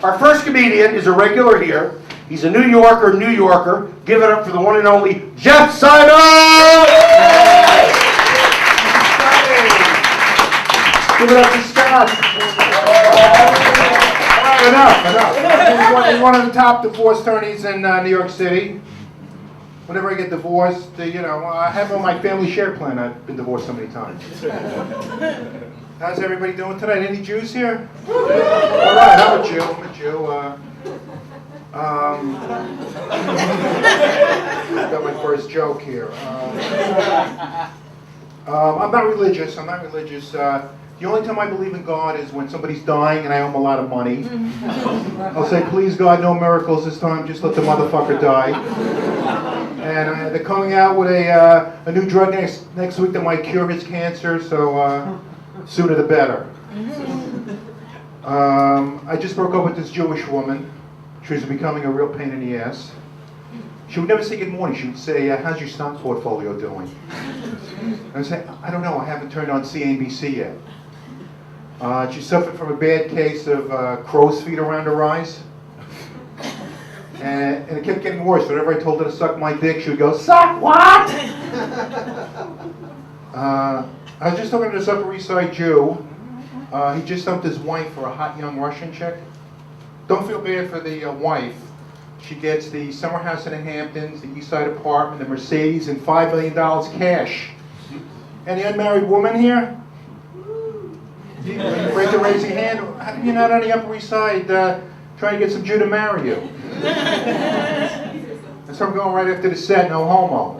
Our first comedian is a regular here. He's a New Yorker. Give it up for the one and only Jeff Simon! Give it up to Scott. Enough. He's one of the top divorce attorneys in New York City. Whenever I get divorced, I have on my family share plan. I've been divorced so many times. How's everybody doing tonight? Any Jews here? All right, I'm a Jew. Got my first joke here. I'm not religious. The only time I believe in God is when somebody's dying and I owe them a lot of money. I'll say, please God, no miracles this time. Just let the motherfucker die. And they're coming out with a new drug next week that might cure his cancer. So sooner the better. I just broke up with this Jewish woman. She was becoming a real pain in the ass. She would never say good morning. She would say, how's your stock portfolio doing? I would say, I don't know. I haven't turned on CNBC yet. She suffered from a bad case of crow's feet around her eyes. And it kept getting worse. Whenever I told her to suck my dick, she would go, suck what? I was just talking to this Upper East Side Jew. He just dumped his wife for a hot young Russian chick. Don't feel bad for the wife. She gets the summer house in the Hamptons, the East Side apartment, the Mercedes, and $5 million cash. Any unmarried woman here? Afraid to raise your hand? How come you're not on the Upper East Side trying to get some Jew to marry you? That's why I'm going right after the set, no homo.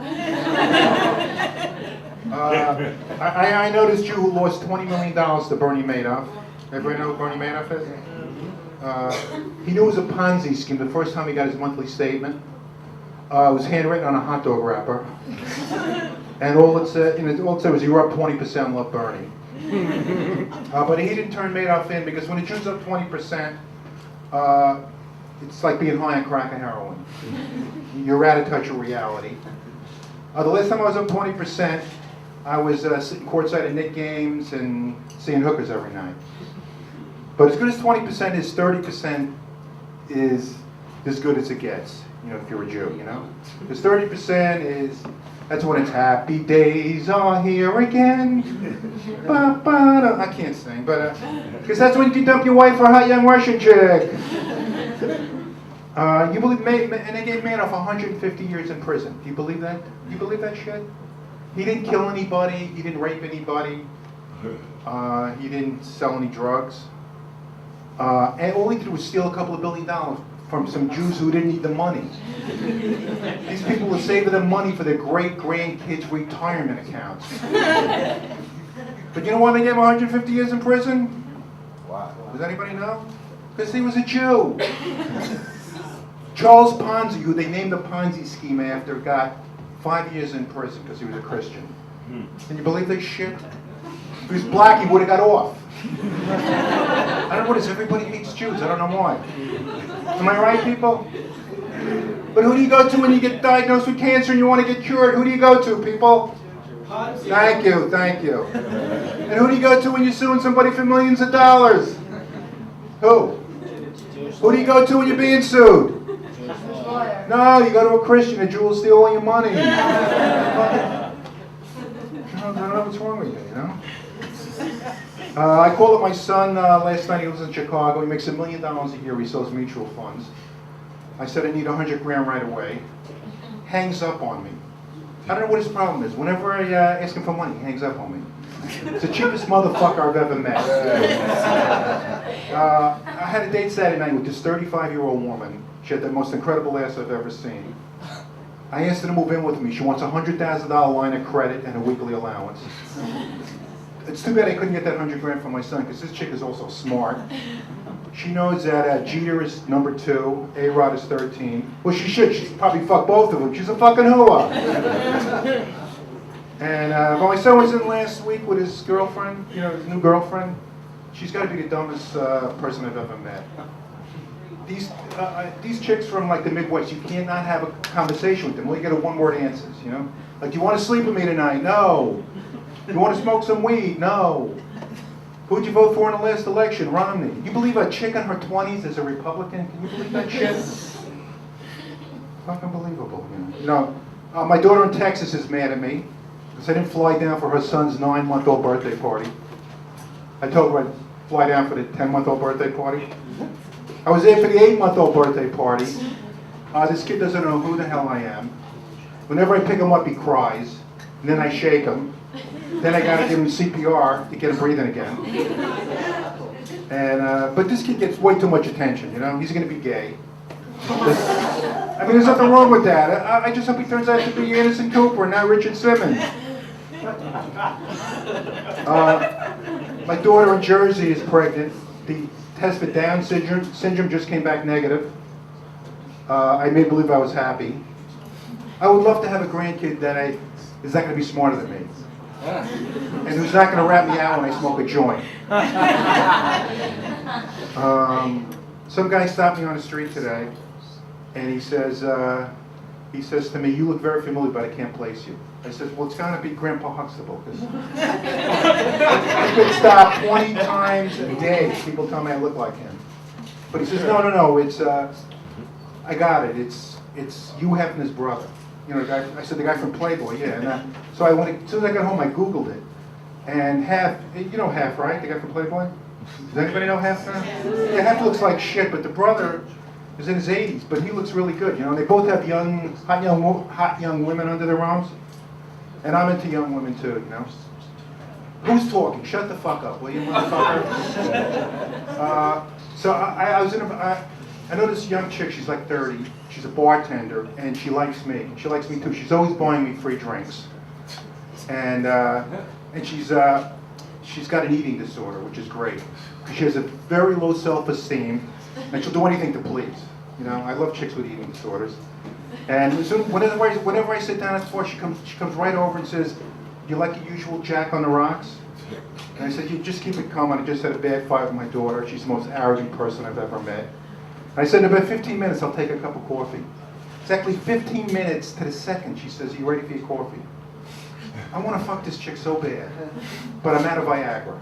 I know this Jew who lost $20 million to Bernie Madoff. Everybody know who Bernie Madoff is? He knew it was a Ponzi scheme the first time he got his monthly statement. It was handwritten on a hot dog wrapper. And all it said was, you're up 20%, love Bernie. But he didn't turn Madoff in because when a Jew's up 20%, it's like being high on crack and heroin. You're out of touch with reality. The last time I was up 20%, I was sitting courtside at Knicks games and seeing hookers every night. But as good as 20% is, 30% is as good as it gets, if you're a Jew, Because 30% that's when it's happy days are here again. I can't sing, but, because that's when you dump your wife for a hot young Russian chick. You believe, and they gave Madoff 150 years in prison. Do you believe that? Do you believe that shit? He didn't kill anybody, he didn't rape anybody, he didn't sell any drugs. And all he did was steal a couple of $1 billion from some Jews who didn't need the money. These people were saving them money for their great-grandkids' retirement accounts. But you know why they gave him 150 years in prison? Wow. Does anybody know? Because he was a Jew. Charles Ponzi, who they named the Ponzi scheme after, got 5 years in prison because he was a Christian. Can you believe this shit? If he was black, he would have got off. I don't know what it is. Everybody hates Jews. I don't know why. Am I right, people? But who do you go to when you get diagnosed with cancer and you want to get cured? Who do you go to, people? Thank you. And who do you go to when you're suing somebody for millions of dollars? Who? Who do you go to when you're being sued? No, you go to a Christian. A Jew will steal all your money. I don't know what's wrong with you, I called up my son last night. He lives in Chicago. He makes $1 million a year. He sells mutual funds. I said, I need 100 grand right away. Hangs up on me. I don't know what his problem is. Whenever I ask him for money, he hangs up on me. It's the cheapest motherfucker I've ever met. I had a date Saturday night with this 35-year-old woman. She had the most incredible ass I've ever seen. I asked her to move in with me. She wants a $100,000 line of credit and a weekly allowance. It's too bad I couldn't get that 100 grand from my son, because this chick is also smart. She knows that Jeter is number 2, A-Rod is 13. Well, she should. She'd probably fuck both of them. She's a fucking hooah. And my son was in last week with his girlfriend, his new girlfriend. She's got to be the dumbest person I've ever met. These chicks from like the Midwest, you cannot have a conversation with them. Well, you get a one-word answers, Like, you want to sleep with me tonight? No. You want to smoke some weed? No. Who'd you vote for in the last election? Romney. You believe a chick in her 20s is a Republican? Can you believe that shit? Fucking believable. You know, my daughter in Texas is mad at me because I didn't fly down for her son's 9-month-old birthday party. I told her I'd fly down for the 10-month-old birthday party. I was there for the 8-month-old birthday party. This kid doesn't know who the hell I am. Whenever I pick him up, he cries. And then I shake him. Then I gotta give him CPR to get him breathing again. And but this kid gets way too much attention, you know? He's gonna be gay. I mean, there's nothing wrong with that. I just hope he turns out to be Anderson Cooper and not Richard Simmons. My daughter in Jersey is pregnant. The test for Down syndrome just came back negative. I made believe I was happy. I would love to have a grandkid that is not going to be smarter than me. And who's not going to rat me out when I smoke a joint. Some guy stopped me on the street today, and he says to me, "You look very familiar, but I can't place you." I said, "Well, it's got to be Grandpa Huxtable, because I get stopped 20 times a day. People tell me I look like him." But he says, "No, it's I got it. It's Hugh Hefner's brother." You know, the guy, I said, "The guy from Playboy," yeah. And so I went, as soon as I got home, I Googled it. And Hef, you know Hef, right? The guy from Playboy? Does anybody know Hef? Yeah, Hef looks like shit, but the brother is in his 80s, but he looks really good. You know, they both have hot young women under their arms. And I'm into young women too, you know. Who's talking? Shut the fuck up, will you, motherfucker? So I was in I know this young chick, she's like 30, she's a bartender, and she likes me. She likes me too. She's always buying me free drinks. And she's got an eating disorder, which is great. She has a very low self-esteem, and she'll do anything to please. You know, I love chicks with eating disorders. And whenever I sit down at the floor, she comes right over and says, "You like your usual Jack on the Rocks?" And I said, "You just keep it coming. I just had a bad fight with my daughter. She's the most arrogant person I've ever met." And I said, "In about 15 minutes, I'll take a cup of coffee." Exactly 15 minutes to the second, she says, "Are you ready for your coffee?" I want to fuck this chick so bad, but I'm out of Viagra.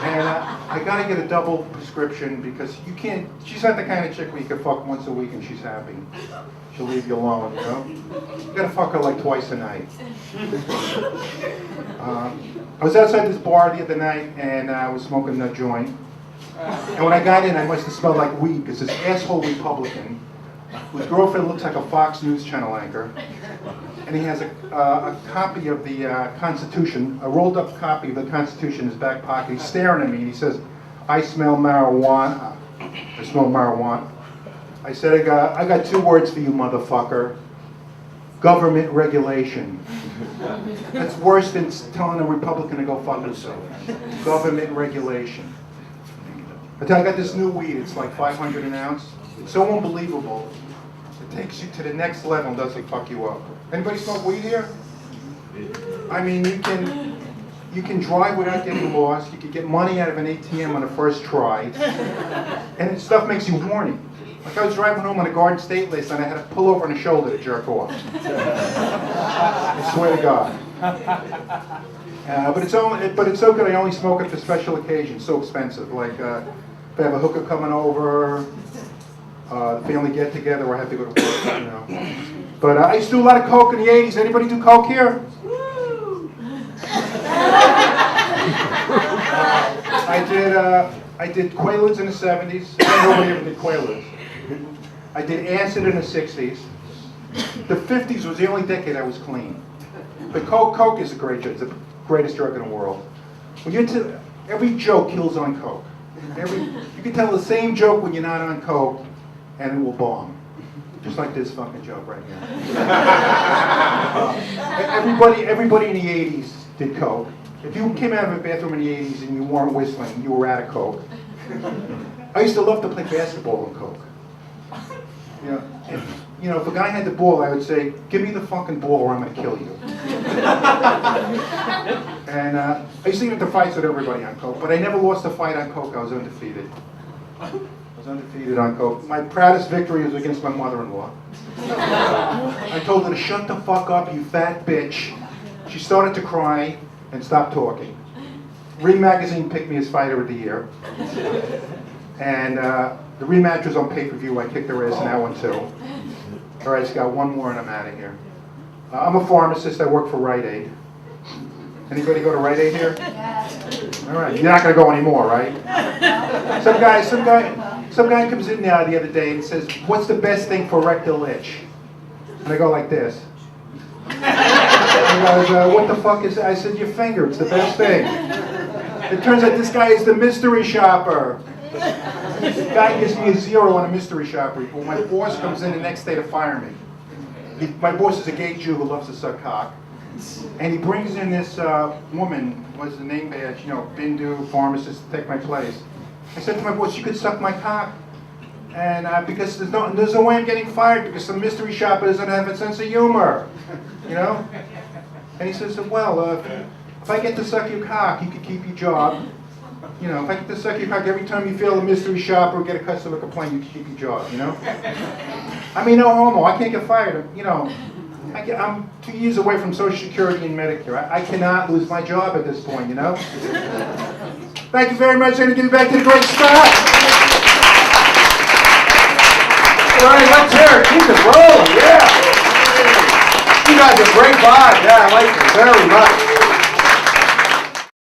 And I gotta get a double prescription because you can't, she's not the kind of chick where you can fuck once a week and she's happy. She'll leave you alone, you know? You gotta fuck her like twice a night. I was outside this bar the other night and I was smoking a joint. And when I got in, I must have smelled like weed because this asshole Republican, whose girlfriend looks like a Fox News channel anchor, and he has a copy of the Constitution, a rolled up copy of the Constitution in his back pocket. He's staring at me and he says, "I smell marijuana." I smell marijuana. I said, I got 2 words for you, motherfucker. Government regulation. That's worse than telling a Republican to go fuck himself. Government regulation. I tell you, I got this new weed. It's like 500 an ounce. It's so unbelievable. It takes you to the next level and doesn't fuck you up. Anybody smoke weed here? I mean, you can drive without getting lost. You can get money out of an ATM on the first try. And the stuff makes you horny. Like I was driving home on a Garden State last night, I had to pull over on the shoulder to jerk off. I swear to God. But it's so good. I only smoke it for special occasions. So expensive. Like if I have a hooker coming over, the family get together, or I have to go to work. You know. But I used to do a lot of coke in the '80s. Anybody do coke here? I did Quaaludes in the '70s. Nobody ever did Quaaludes. I did acid in the '60s. The '50s was the only decade I was clean. But coke is a great drug. It's the greatest drug in the world. When you're every joke kills on coke. You can tell the same joke when you're not on coke, and it will bomb. Just like this fucking joke right here. Everybody in the '80s did coke. If you came out of a bathroom in the '80s and you weren't whistling, you were out of coke. I used to love to play basketball on coke. If a guy had the ball, I would say, "Give me the fucking ball or I'm going to kill you." And I used to get into fights with everybody on coke, but I never lost a fight on coke. I was undefeated. I was undefeated on coke. My proudest victory was against my mother-in-law. I told her to shut the fuck up, you fat bitch. She started to cry and stopped talking. Ring Magazine picked me as Fighter of the Year. And the rematch was on pay-per-view. I kicked their ass in that one too. All right, just got one more and I'm out of here. I'm a pharmacist. I work for Rite Aid. Anybody go to Rite Aid here? Yes. All right, you're not gonna go anymore, right? Some guy comes in now the other day and says, "What's the best thing for rectal itch?" And I go like this. He goes, "What the fuck is that?" I said, "Your finger. It's the best thing." It turns out this guy is the mystery shopper. The guy gives me a 0 on a mystery shopper. Well, my boss comes in the next day to fire me. My boss is a gay Jew who loves to suck cock. And he brings in this woman, what's the name badge, Bindu, pharmacist, to take my place. I said to my boss, "You could suck my cock." And because there's no way I'm getting fired because the mystery shopper doesn't have a sense of humor, And he says, "Well, if I get to suck your cock, you could keep your job. If I get to suck your cock, every time you feel a mystery shopper or get a customer complaint, you can keep your job, I mean, no homo. I can't get fired, I'm 2 years away from Social Security and Medicare. I cannot lose my job at this point, Thank you very much. I'm going to give it back to the great Scott. All right, let's hear it. Keep it rolling, yeah. You guys are a great vibe. Yeah, I like it very much.